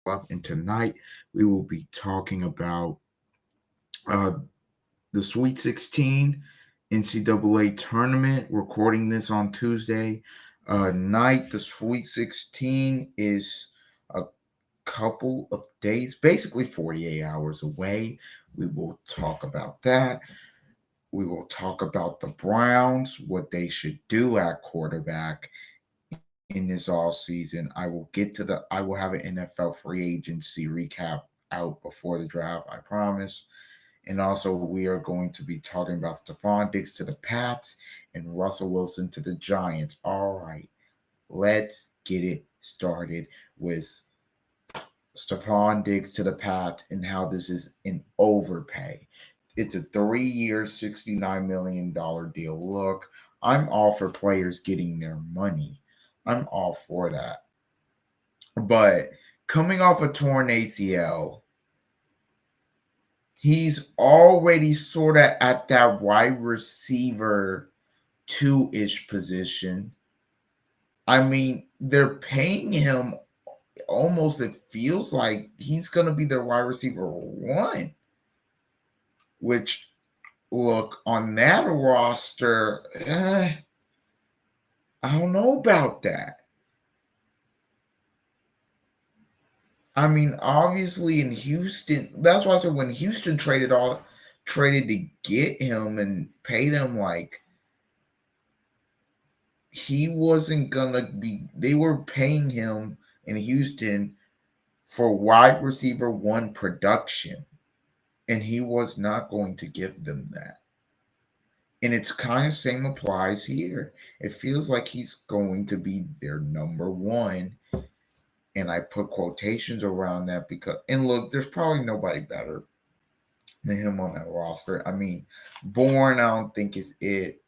and tonight we will be talking about uh, the Sweet 16 NCAA tournament. Recording this on Tuesday night. The Sweet 16 is a couple of days, basically 48 hours away. We will talk about that. We will talk about the Browns, what they should do at quarterback in this all season. I will have an NFL free agency recap out before the draft, I promise. And also we are going to be talking about Stephon Diggs to the Pats and Russell Wilson to the Giants. All right, let's get it started with Stephon Diggs to the Pats and how this is an overpay. It's a 3 year, $69 million deal. Look, I'm all for players getting their money. I'm all for that. But coming off a torn ACL, he's already sort of at that wide receiver two ish position. I mean, they're paying him almost, it feels like he's going to be their wide receiver one, which, look, on that roster, I don't know about that. I mean, obviously in Houston, that's why I said when Houston traded to get him and paid him like he wasn't gonna be, they were paying him in Houston for wide receiver one production, and he was not going to give them that. And it's kind of same applies here. It feels like he's going to be their number one, and I put quotations around that because, and look, there's probably nobody better than him on that roster. I mean, Bourne, I don't think is it.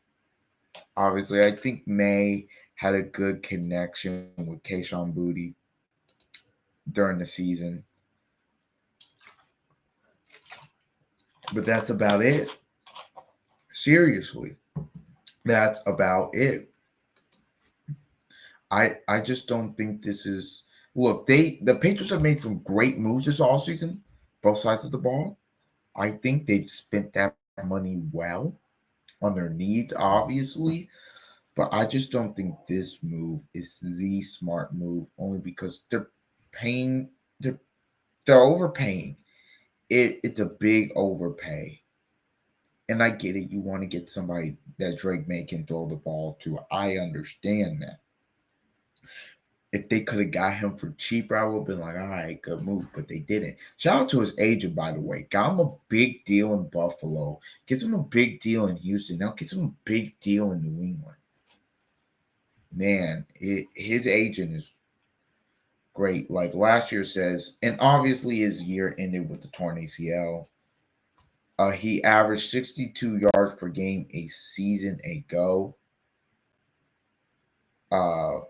Obviously, I think May had a good connection with Keishon Booty during the season, but that's about it. Seriously, that's about it. I just don't think this is. Look, the Patriots have made some great moves this all season, both sides of the ball. I think they've spent that money well on their needs, obviously, but I just don't think this move is the smart move. Only because paying, they're they're overpaying. It's a big overpay, and I get it. You want to get somebody that Drake May can throw the ball to. I understand that. If they could have got him for cheaper, I would have been like, all right, good move. But they didn't. Shout out to his agent, by the way. Got him a big deal in Buffalo. Gets him a big deal in Houston. Now gets him a big deal in New England. Man, his agent is great. Like last year says, and obviously his year ended with the torn ACL. He averaged 62 yards per game a season ago. Uh,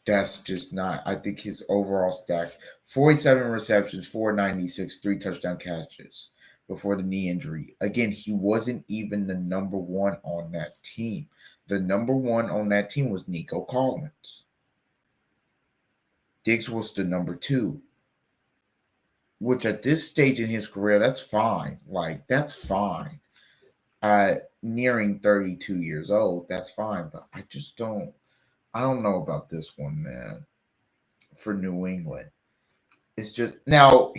that's just not. I think his overall stats: 47 receptions, 496, three touchdown catches before the knee injury. Again, he wasn't even the number one on that team. The number one on that team was Nico Collins. Diggs was the number two, which at this stage in his career, that's fine. Like, that's fine. Nearing 32 years old, that's fine. But I don't know about this one, man, for New England. It's just, now,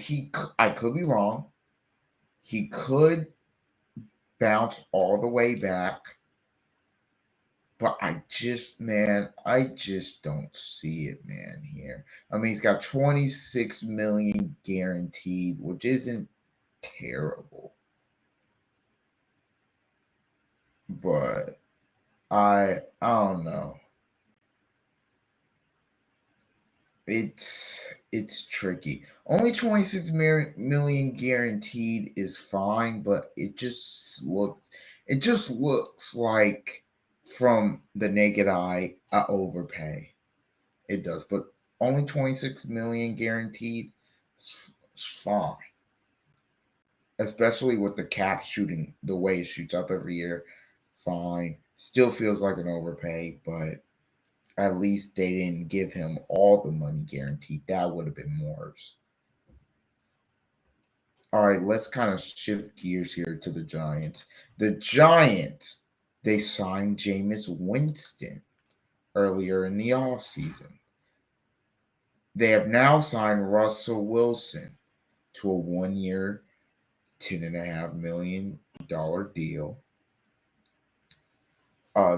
I could be wrong. He could bounce all the way back. But I just don't see it, man, here. I mean, he's got 26 million guaranteed, which isn't terrible. But I don't know. It's tricky. Only 26 million guaranteed is fine, but it just looks like from the naked eye a overpay. It does, but only 26 million guaranteed. It's fine, especially with the cap shooting the way it shoots up every year. Fine, still feels like an overpay, but At least they didn't give him all the money guaranteed. That would have been worse. All right, let's kind of shift gears here to the Giants. The Giants, they signed Jameis Winston earlier in the offseason. They have now signed Russell Wilson to a 1 year, $10.5 million deal.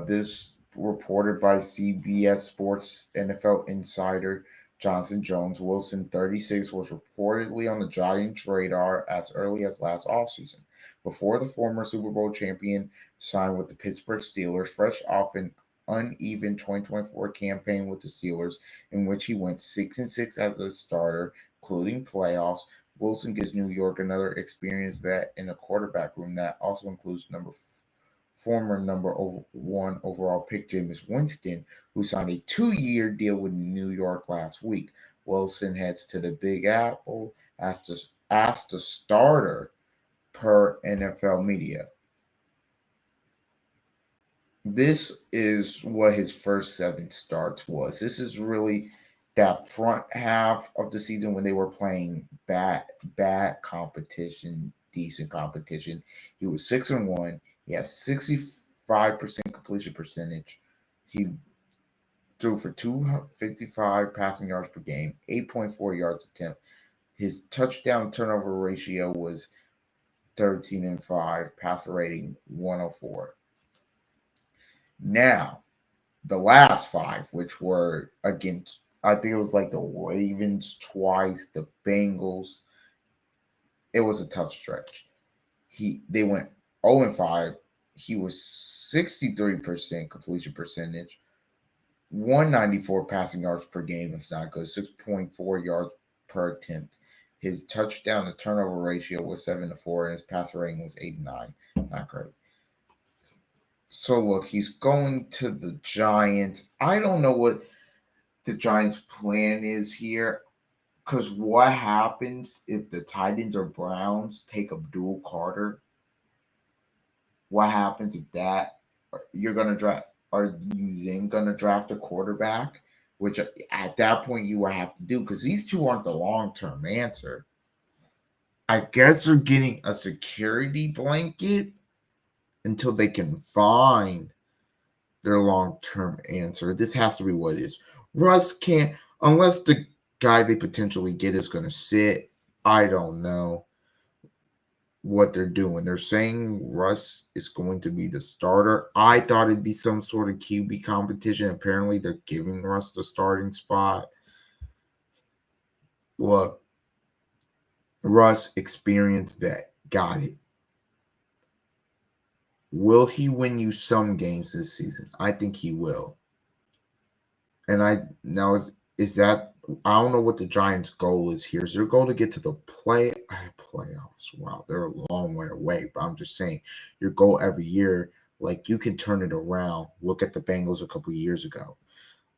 This reported by CBS Sports NFL insider Jonathan Jones. Wilson, 36, was reportedly on the Giants' radar as early as last offseason, before the former Super Bowl champion signed with the Pittsburgh Steelers, fresh off an uneven 2024 campaign with the Steelers, in which he went 6-6 as a starter, including playoffs. Wilson gives New York another experienced vet in a quarterback room that also includes former number 1 overall pick Jameis Winston, who signed a 2-year deal with New York last week. Wilson heads to the Big Apple as the starter per NFL media. This is what his first 7 starts was. This is really that front half of the season when they were playing bad competition, decent competition. He was 6-1. He had 65% completion percentage. He threw for 255 passing yards per game, 8.4 yards attempt. His touchdown turnover ratio was 13-5, passer rating 104. Now, the last 5, which were against, I think it was like the Ravens twice, the Bengals. It was a tough stretch. They went 0-5. He was 63% completion percentage, 194 passing yards per game. It's not good. 6.4 yards per attempt. His touchdown to turnover ratio was 7-4, and his passer rating was 8-9. Not great. So look, he's going to the Giants. I don't know what the Giants' plan is here, because what happens if the Titans or Browns take Abdul Carter? What happens if that you're gonna draft? Are you then gonna draft a quarterback? Which at that point you will have to do, because these two aren't the long-term answer. I guess they're getting a security blanket until they can find their long-term answer. This has to be what it is. Russ can't, unless the guy they potentially get is going to sit. I don't know what they're doing. They're saying Russ is going to be the starter. I thought it'd be some sort of QB competition. Apparently, they're giving Russ the starting spot. Look, Russ, experienced vet. Got it. Will he win you some games this season? I think he will. And is that, I don't know what the Giants' goal is here. Is their goal to get to the playoffs? Wow, they're a long way away. But I'm just saying, your goal every year, like, you can turn it around. Look at the Bengals a couple years ago.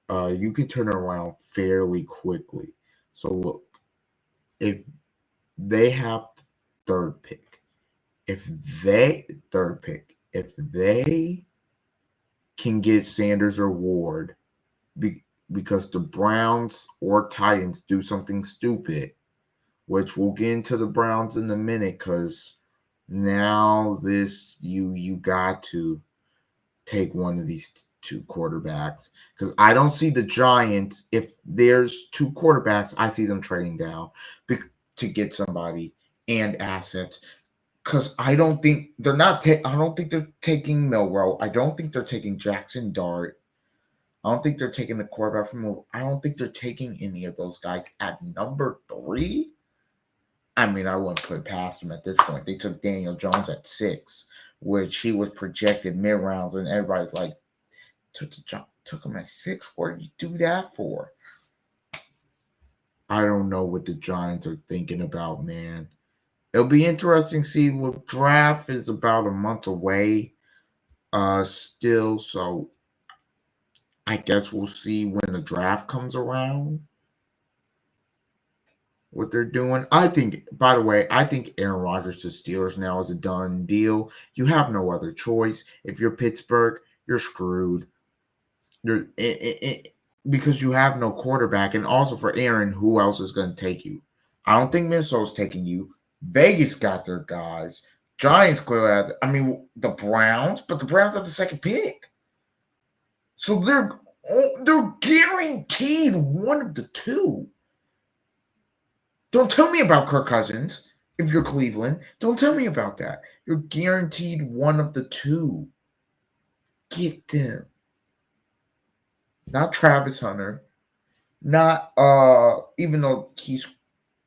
You can turn it around fairly quickly. So look, if they have third pick, if they can get Sanders or Ward, because the Browns or Titans do something stupid, which we'll get into the Browns in a minute, because now you got to take one of these 2 quarterbacks, because I don't see the Giants, if there's 2 quarterbacks, I see them trading down to get somebody and assets. Because I don't think they're I don't think they're taking Milroe. I don't think they're taking Jackson Dart. I don't think they're taking the quarterback from. I don't think they're taking any of those guys at number 3. I mean, I wouldn't put it past them at this point. They took Daniel Jones at 6, which he was projected mid-rounds, and everybody's like, took him at 6? What did you do that for? I don't know what the Giants are thinking about, man. It'll be interesting to see. The draft is about a month away still, so I guess we'll see when the draft comes around what they're doing. I think, by the way, Aaron Rodgers to Steelers now is a done deal. You have no other choice. If you're Pittsburgh, you're screwed. You're because you have no quarterback, and also for Aaron, who else is going to take you? I don't think Minnesota's taking you. Vegas got their guys. Giants clearly have. I mean, the Browns, but the Browns have the second pick, so they're guaranteed one of the two. Don't tell me about Kirk Cousins if you're Cleveland. Don't tell me about that. You're guaranteed one of the two. Get them. Not Travis Hunter. Not even though he's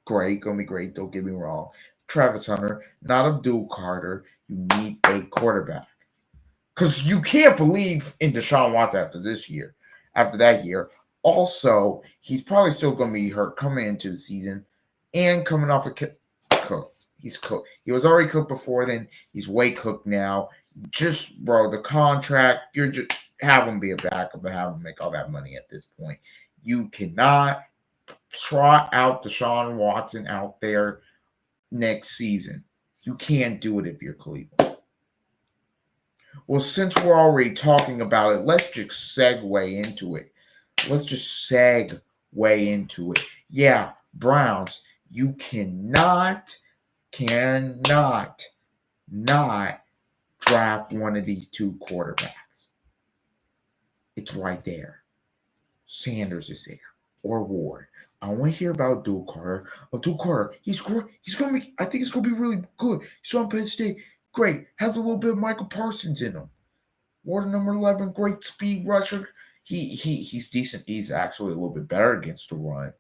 great, gonna be great, don't get me wrong. Travis Hunter, not Abdul Carter. You need a quarterback. Because you can't believe in Deshaun Watson after that year. Also, he's probably still gonna be hurt coming into the season and coming off a cook. He's cooked. He was already cooked before then. He's way cooked now. Just bro, the contract, you're just have him be a backup and have him make all that money at this point. You cannot trot out Deshaun Watson out there next season. You can't do it if you're Cleveland. Well, since we're already talking about it, let's just segue into it. Yeah, Browns, you cannot not draft one of these two quarterbacks. It's right there. Sanders is there or Ward. I want to hear about Abdul Carter. Abdul Carter, he's great. I think he's gonna be really good. He's on Penn State. Great. Has a little bit of Michael Parsons in him. Ward number 11, great speed rusher. He's decent. He's actually a little bit better against the run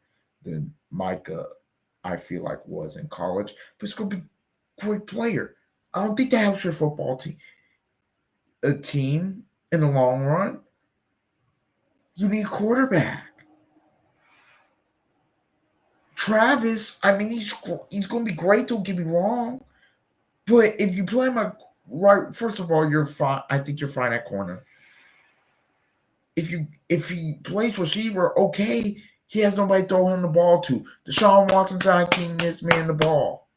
than Micah, I feel like, was in college. But it's gonna be a great player. I don't think that helps your football team. A team in the long run. You need a quarterback. Travis, I mean, he's going to be great. Don't get me wrong, but if you play him right, first of all, you're fine. I think you're fine at corner. If he plays receiver, okay, he has nobody to throw him the ball to. Deshaun Watson's not giving this man the ball.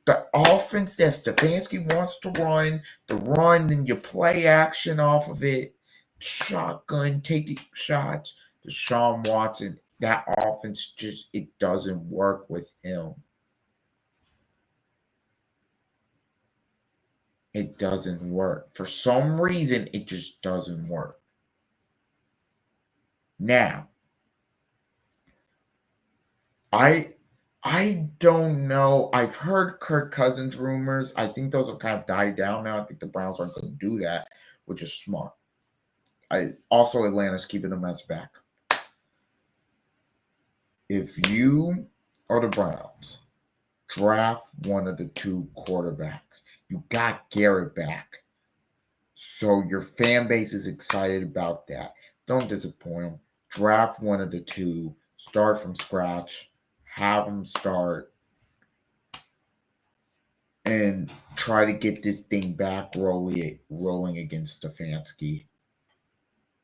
The offense that Stefanski wants to run, then you play action off of it, shotgun, take the shots. Deshaun Watson, that offense it doesn't work with him. It doesn't work. For some reason, it just doesn't work. Now, I don't know. I've heard Kirk Cousins rumors. I think those have kind of died down now. I think the Browns aren't going to do that, which is smart. Also, Atlanta's keeping them as back. If you are the Browns, draft one of the two quarterbacks. You got Garrett back. So your fan base is excited about that. Don't disappoint them. Draft one of the two. Start from scratch. Have them start. And try to get this thing back rolling against Stefanski.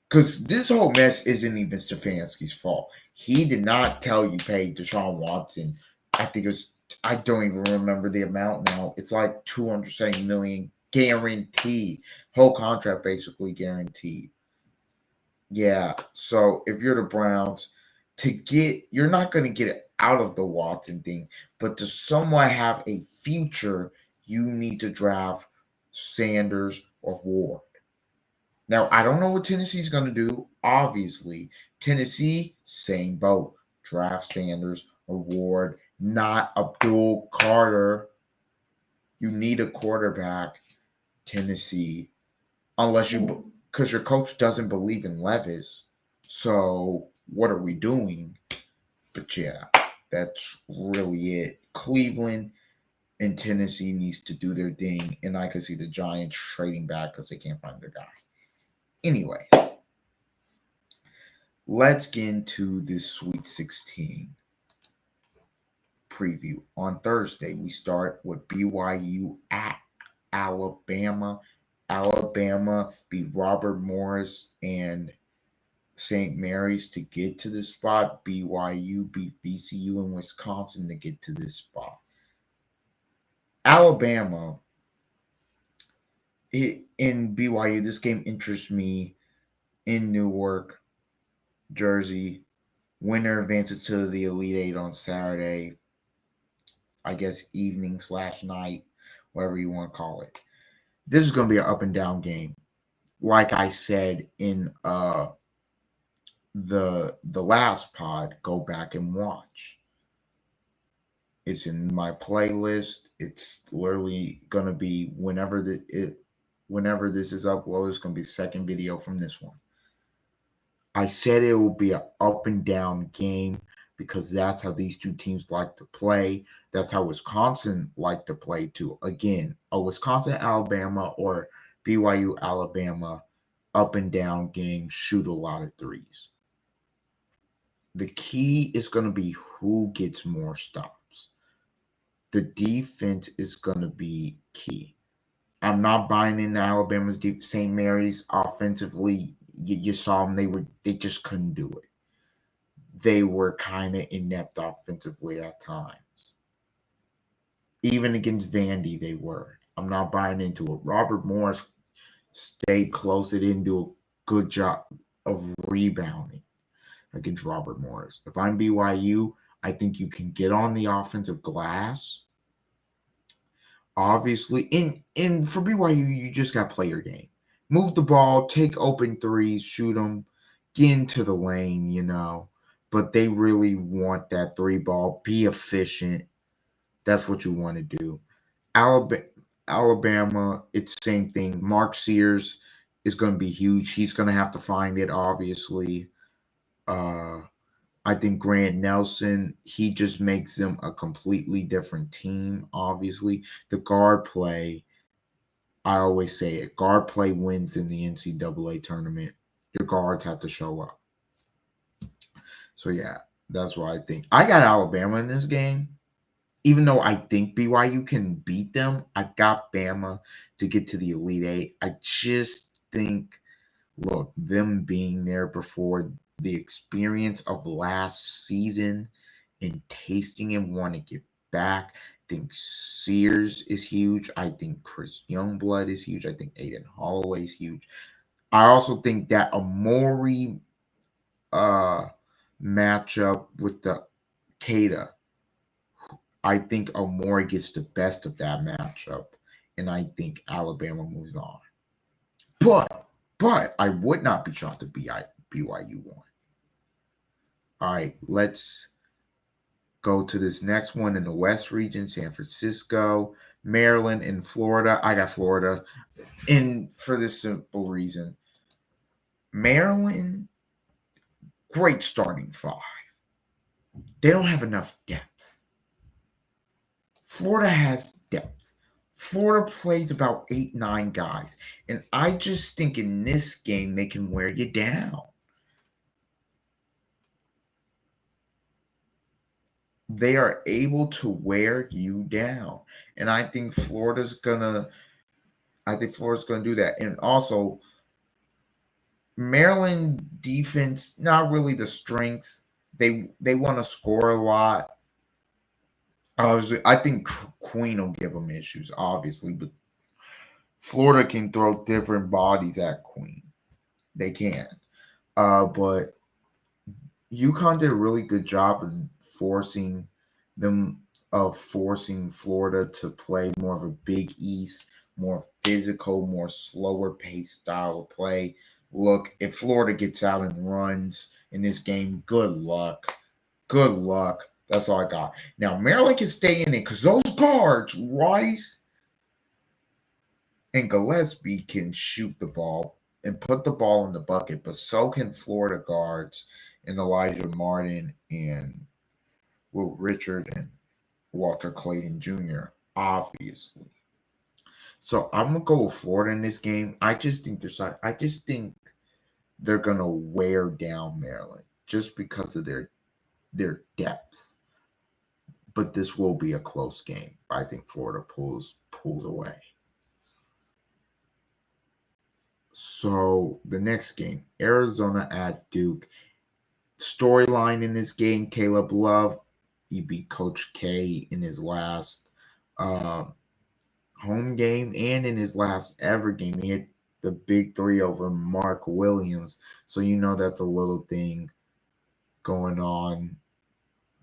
Because this whole mess isn't even Stefanski's fault. He did not tell you pay Deshaun Watson. I think it was, I don't even remember the amount now. It's like $270 million guaranteed. Whole contract basically guaranteed. Yeah. So if you're the Browns, you're not going to get it out of the Watson thing, but to somewhat have a future, you need to draft Sanders or Ward. Now, I don't know what Tennessee's going to do. Obviously, Tennessee, same boat. Draft Sanders or Ward, not Abdul Carter. You need a quarterback, Tennessee, because your coach doesn't believe in Levis. So, what are we doing? But yeah, that's really it. Cleveland and Tennessee needs to do their thing, and I can see the Giants trading back because they can't find their guy. Anyway, let's get into this Sweet 16 preview. On Thursday, we start with BYU at Alabama. Alabama beat Robert Morris and St. Mary's to get to this spot. BYU beat VCU and Wisconsin to get to this spot. Alabama, in BYU, this game interests me in Newark, Jersey. Winner advances to the Elite Eight on Saturday. I guess evening/night, whatever you want to call it. This is going to be an up and down game. Like I said in the last pod, go back and watch. It's in my playlist. It's literally gonna be whenever this is uploaded. It's gonna be the second video from this one. I said it will be an up and down game because that's how these two teams like to play. That's how Wisconsin like to play too. Again, a Wisconsin Alabama or BYU Alabama up and down game, shoot a lot of threes. The key is going to be who gets more stops. The defense is going to be key. I'm not buying into Alabama's St. Mary's offensively. You saw them; they just couldn't do it. They were kind of inept offensively at times. Even against Vandy, they were. I'm not buying into it. Robert Morris stayed close. They didn't do a good job of rebounding against Robert Morris. If I'm BYU, I think you can get on the offensive glass. Obviously, in for BYU, you just got to play your game. Move the ball, take open threes, shoot them, get into the lane, But they really want that three ball. Be efficient. That's what you want to do. Alabama, it's the same thing. Mark Sears is going to be huge. He's going to have to find it, obviously. I think Grant Nelson, he just makes them a completely different team, obviously. The guard play, I always say it, guard play wins in the NCAA tournament. Your guards have to show up. So, yeah, that's what I think. I got Alabama in this game. Even though I think BYU can beat them, I've got Bama to get to the Elite Eight. I just think, look, them being there before the experience of last season and tasting and want to get back. I think Sears is huge. I think Chris Youngblood is huge. I think Aiden Holloway is huge. I also think that Amori matchup with the Kada, I think Amori gets the best of that matchup, and I think Alabama moves on. But I would not be shocked if BYU won. All right, let's go to this next one in the West region, San Francisco, Maryland, and Florida. I got Florida, and for this simple reason. Maryland, great starting five. They don't have enough depth. Florida has depth. Florida plays about 8-9 guys, and I just think in this game they can wear you down. They are able to wear you down. And I think Florida's gonna do that. And also, Maryland defense, not really the strengths. They want to score a lot. I think Queen will give them issues, obviously, but Florida can throw different bodies at Queen. They can. But UConn did a really good job of forcing Florida to play more of a Big East, more physical, more slower paced style of play. Look, if Florida gets out and runs in this game, good luck. Good luck. That's all I got. Now, Maryland can stay in it because those guards, Rice and Gillespie, can shoot the ball and put the ball in the bucket, but so can Florida guards and Elijah Martin and Will Richard and Walter Clayton Jr., obviously. So I'm gonna go with Florida in this game. I just think they're gonna wear down Maryland just because of their depth. But this will be a close game. I think Florida pulls away. So the next game, Arizona at Duke. Storyline in this game, Caleb Love, he beat Coach K in his last home game and in his last ever game. He hit the big three over Mark Williams. So you know that's a little thing going on.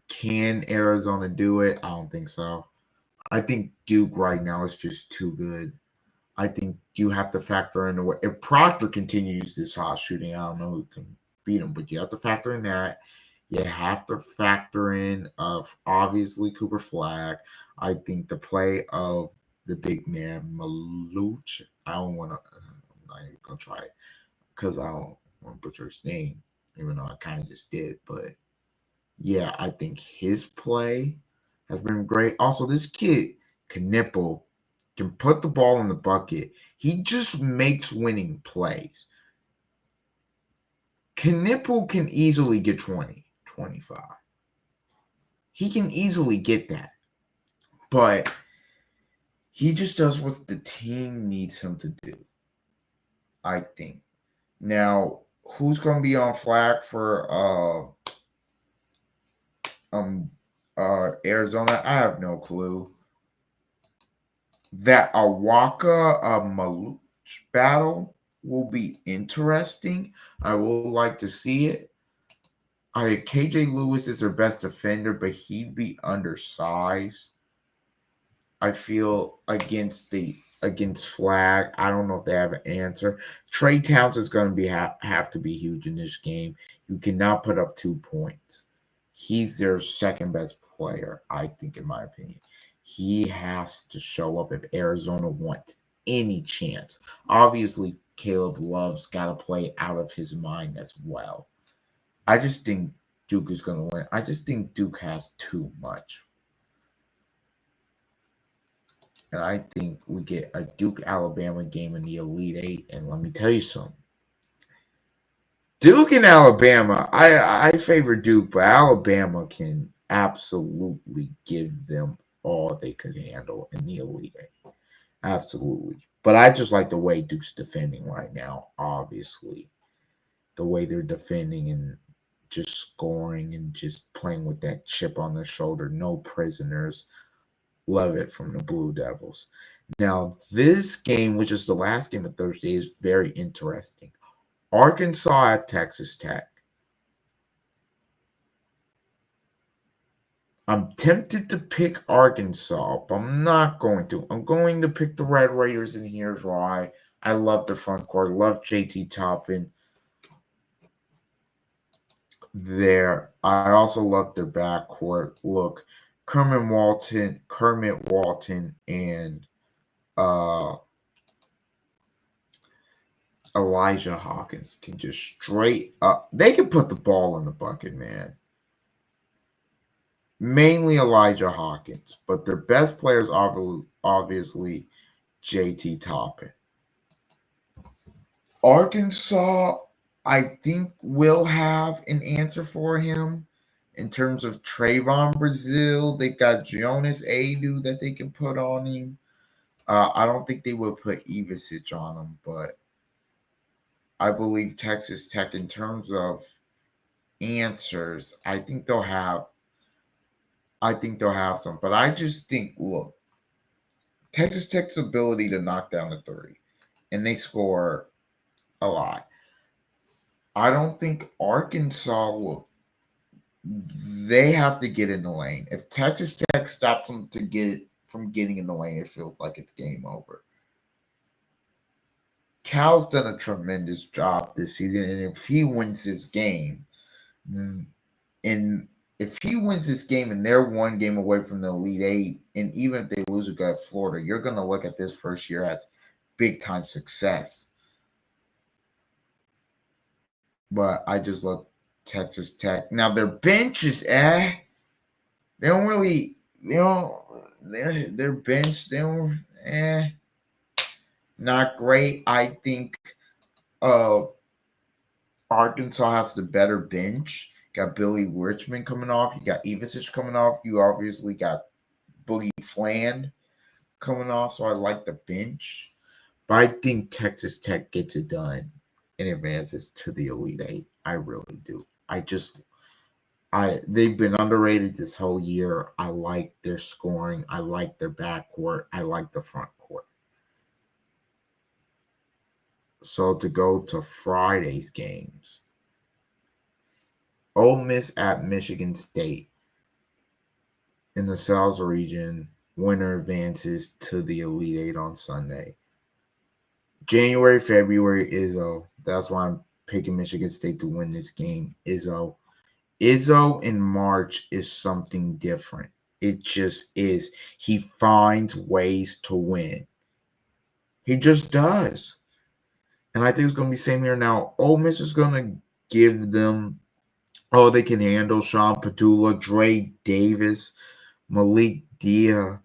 Can Arizona do it? I don't think so. I think Duke right now is just too good. I think you have to factor in the way if Proctor continues this hot shooting, I don't know who can beat him, but you have to factor in that. You have to factor in of obviously Cooper Flag. I think the play of the big man Maluch. I don't want to. I'm not even gonna try it because I don't want to butcher his name, even though I kind of just did. But yeah, I think his play has been great. Also, this kid Knipple can put the ball in the bucket. He just makes winning plays. Knipple can easily get 20, 25. He can easily get that. But he just does what the team needs him to do, I think. Now, who's going to be on flag for Arizona? I have no clue. That Awaka Maluch battle will be interesting. I will like to see it. KJ Lewis is their best defender, but he'd be undersized. I feel against Flag. I don't know if they have an answer. Trey Towns is going to have to be huge in this game. You cannot put up 2 points. He's their second best player, I think, in my opinion. He has to show up if Arizona wants any chance. Obviously, Caleb Love's got to play out of his mind as well. I just think Duke is going to win. I just think Duke has too much. And I think we get a Duke-Alabama game in the Elite Eight. And let me tell you something. Duke and Alabama, I favor Duke, but Alabama can absolutely give them all they could handle in the Elite Eight. Absolutely. But I just like the way Duke's defending right now, obviously. The way they're defending and just scoring and just playing with that chip on their shoulder. No prisoners. Love it from the Blue Devils. Now, this game, which is the last game of Thursday, is very interesting. Arkansas at Texas Tech. I'm tempted to pick Arkansas, but I'm not going to. I'm going to pick the Red Raiders, and here's why. I love the front court. Love JT Toppin there. I also love their backcourt. Look, Kermit Walton, and Elijah Hawkins can just straight up. They can put the ball in the bucket, man. Mainly Elijah Hawkins, but their best players obviously JT Toppin. Arkansas, I think, will have an answer for him in terms of Trayvon Brazile. They've got Jonas Adu that they can put on him. I don't think they would put Ivisic on him, but I believe Texas Tech, in terms of answers, I think they'll have some. But I just think, look, Texas Tech's ability to knock down the three, and they score a lot. I don't think Arkansas will. They have to get in the lane. If Texas Tech stops them from getting in the lane, it feels like it's game over. Cal's done a tremendous job this season, and if he wins this game, and if he wins this game and they're one game away from the Elite Eight, and even if they lose against Florida, you're going to look at this first year as big time success. But I just love Texas Tech. Now their bench is They don't really their bench, they don't not great. I think Arkansas has the better bench. Got Billy Richmond coming off. You got Ivisic coming off. You obviously got Boogie Fland coming off. So I like the bench. But I think Texas Tech gets it done and advances to the Elite Eight. I really do. They've been underrated this whole year. I like their scoring. I like their backcourt. I like the front court. So to go to Friday's games, Ole Miss at Michigan State in the South region. Winner advances to the Elite Eight on Sunday. January, February, Izzo. That's why I'm picking Michigan State to win this game. Izzo. Izzo in March is something different. It just is. He finds ways to win. He just does. And I think it's going to be same here now. Ole Miss is going to give them, they can handle Sean Padula, Dre Davis, Malik Dia,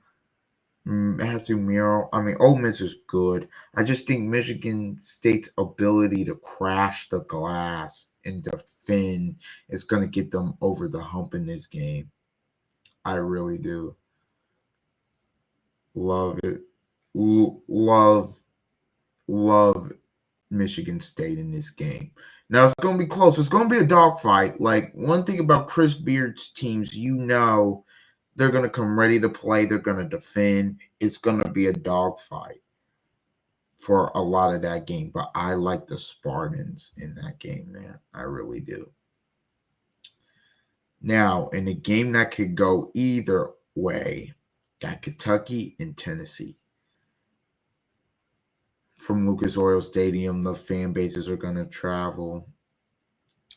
Matthew Miro. I mean, Ole Miss is good. I just think Michigan State's ability to crash the glass and defend is going to get them over the hump in this game. I really do. Love it. Love Michigan State in this game. Now it's going to be close. It's going to be a dogfight. Like, one thing about Chris Beard's teams, they're going to come ready to play. They're going to defend. It's going to be a dogfight for a lot of that game. But I like the Spartans in that game, man. I really do. Now, in a game that could go either way, got Kentucky and Tennessee. From Lucas Oil Stadium, the fan bases are going to travel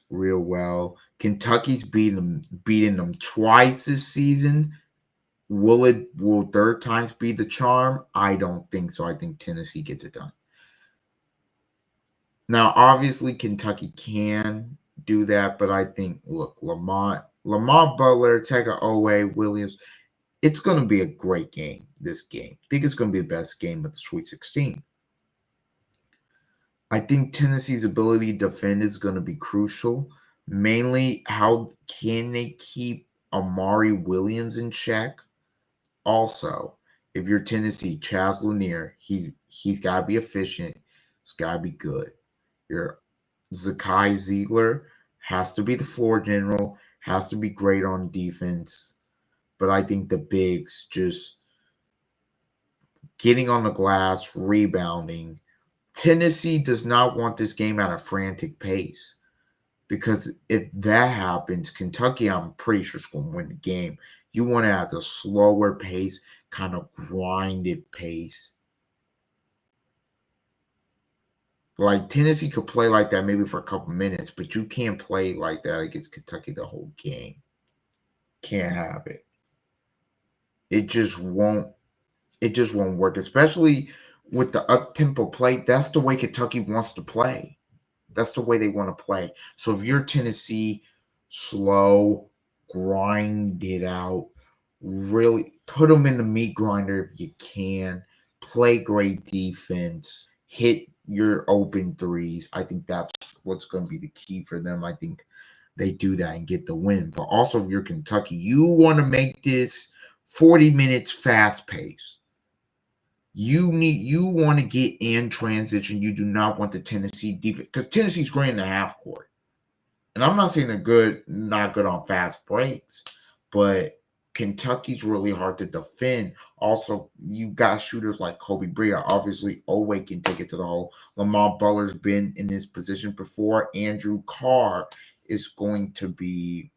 real well. Kentucky's beating them twice this season. Will third times be the charm? I don't think so. I think Tennessee gets it done. Now, obviously, Kentucky can do that, but I think, look, Lamont Butler, Tega Owe, Williams, it's going to be a great game, this game. I think it's going to be the best game of the Sweet 16. I think Tennessee's ability to defend is going to be crucial. Mainly, how can they keep Amari Williams in check? Also, if you're Tennessee, Chaz Lanier, he's got to be efficient. He's got to be good. Your Zakai Ziegler has to be the floor general, has to be great on defense. But I think the bigs just getting on the glass, rebounding. Tennessee does not want this game at a frantic pace, because if that happens, Kentucky, I'm pretty sure, is going to win the game. You want it at a slower pace, kind of grinded pace. Like, Tennessee could play like that maybe for a couple minutes, but you can't play like that against Kentucky the whole game. Can't have it. It just won't work, especially with the up-tempo play. That's the way Kentucky wants to play. That's the way they want to play. So if you're Tennessee, slow, grind it out, really put them in the meat grinder if you can, play great defense, hit your open threes. I think that's what's going to be the key for them. I think they do that and get the win. But also, if you're Kentucky, you want to make this 40 minutes fast pace. You want to get in transition. You do not want the Tennessee defense, because Tennessee's great in the half court. And I'm not saying they're not good on fast breaks, but Kentucky's really hard to defend. Also, you got shooters like Kobe Bria. Obviously, Owe can take it to the hole. Lamont Butler's been in this position before. Andrew Carr is going to be.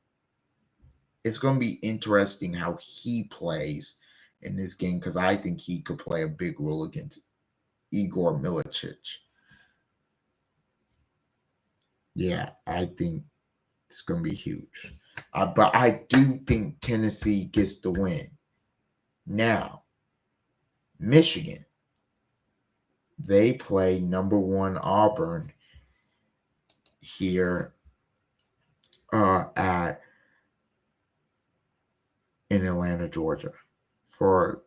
It's going to be interesting how he plays in this game, because I think he could play a big role against Igor Milicic. Yeah, I think it's going to be huge. But I do think Tennessee gets the win. Now, Michigan, they play number 1 Auburn here in Atlanta, Georgia, for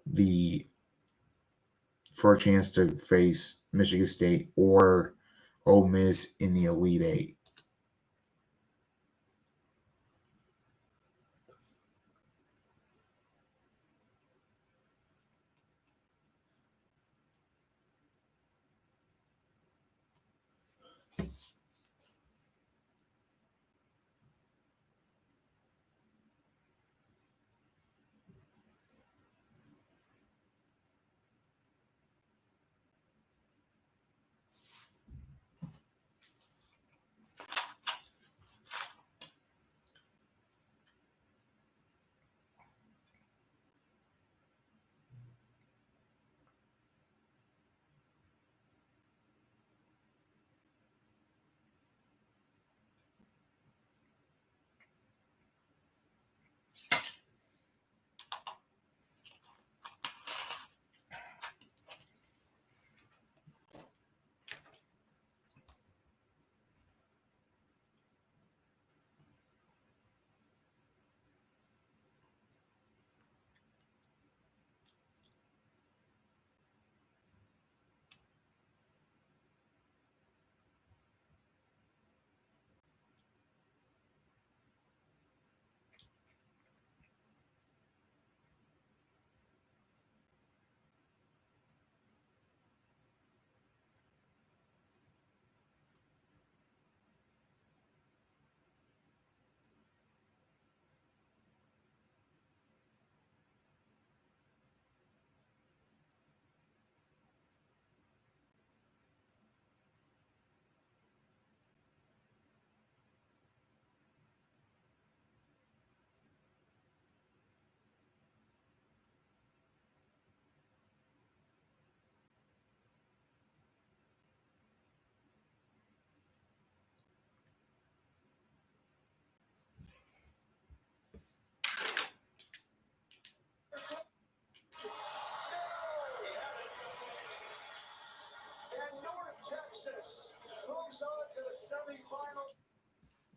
a chance to face Michigan State or Ole Miss in the Elite Eight.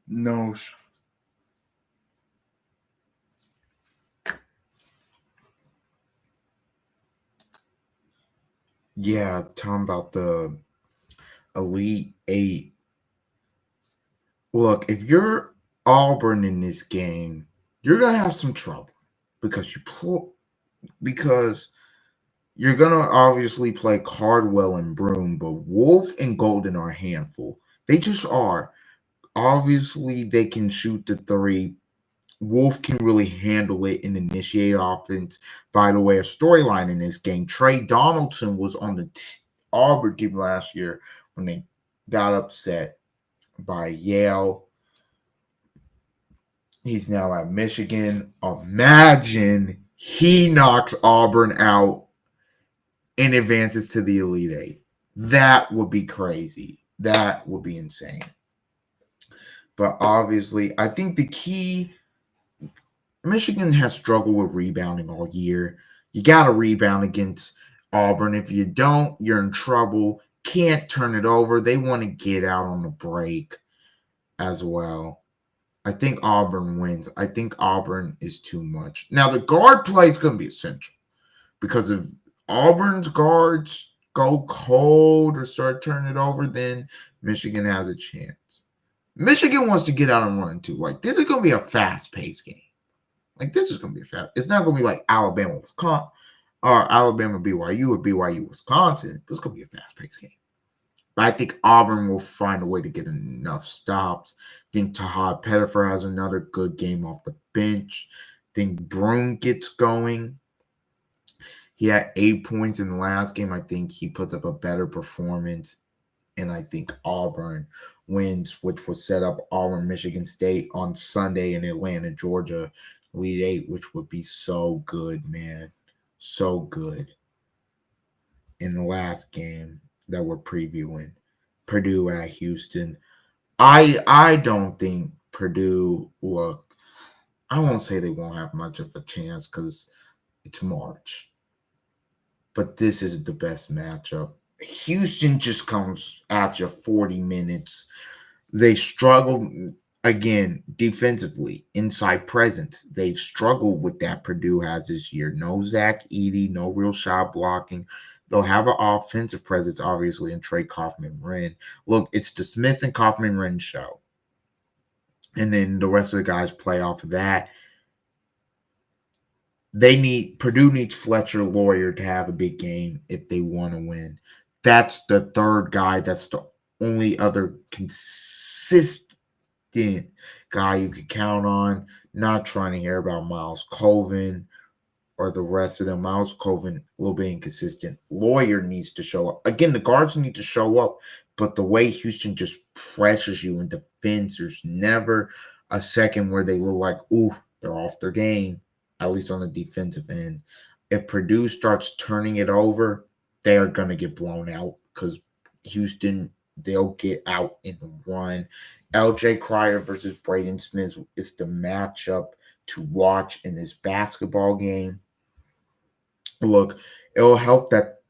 No. Yeah, talking about the Elite Eight. Look, if you're Auburn in this game, you're gonna have some trouble because because you're gonna obviously play Cardwell and Broom, but Wolf and Golden are a handful. They just are. Obviously, they can shoot the three. Wolf can really handle it and initiate offense. By the way, a storyline in this game: Trey Donaldson was on the Auburn team last year when they got upset by Yale. He's now at Michigan. Imagine he knocks Auburn out and advances to the Elite Eight. That would be crazy. That would be insane. But obviously, I think the key Michigan has struggled with rebounding all year. You got to rebound against Auburn. If you don't, you're in trouble. Can't turn it over. They want to get out on the break as well. I think Auburn wins. I think Auburn is too much. Now, the guard play is going to be essential because if Auburn's guards go cold or start turning it over, then Michigan has a chance. Michigan wants to get out and run too. Like, this is going to be a fast-paced game. Like, this is going to be fast. It's not going to be like Alabama, Wisconsin, or Alabama, BYU, or BYU, Wisconsin. But it's going to be a fast-paced game. But I think Auburn will find a way to get enough stops. I think Tahad Pettifer has another good game off the bench. I think Broom gets going. He had 8 points in the last game. I think he puts up a better performance. And I think Auburn wins, which will set up Auburn, Michigan State on Sunday in Atlanta, Georgia, Elite Eight, which would be so good, man. So good. In the last game that we're previewing, Purdue at Houston. I don't think Purdue, look, I won't say they won't have much of a chance because it's March. But this is the best matchup. Houston just comes at you 40 minutes. They struggle again defensively, inside presence. They've struggled with that Purdue has this year. No Zach Edey, no real shot blocking. They'll have an offensive presence, obviously, in Trey Kaufman-Renn. Look, it's the Smith and Kaufman-Renn show. And then the rest of the guys play off of that. Purdue needs Fletcher Lawyer to have a big game if they want to win. That's the third guy. That's the only other consistent guy you can count on. Not trying to hear about Miles Colvin or the rest of them. Miles Colvin, a little bit inconsistent. Lawyer needs to show up. Again, the guards need to show up, but the way Houston just pressures you and defends, there's never a second where they look like, ooh, they're off their game, at least on the defensive end. If Purdue starts turning it over, they are going to get blown out because Houston, they'll get out and run. LJ Cryer versus Braden Smith is the matchup to watch in this basketball game. Look, it'll help that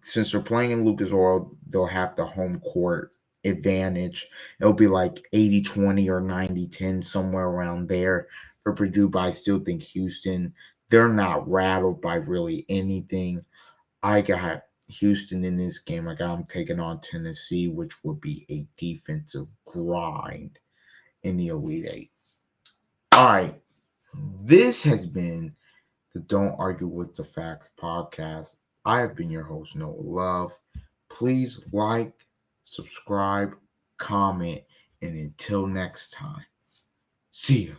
since they're playing in Lucas Oil, they'll have the home court advantage. It'll be like 80-20 or 90-10, somewhere around there for Purdue, but I still think Houston, they're not rattled by really anything. I got Houston in this game. I got them taking on Tennessee, which would be a defensive grind in the Elite Eight. All right. This has been the Don't Argue with the Facts podcast. I have been your host, Noah Love. Please like, subscribe, comment, and until next time, see ya.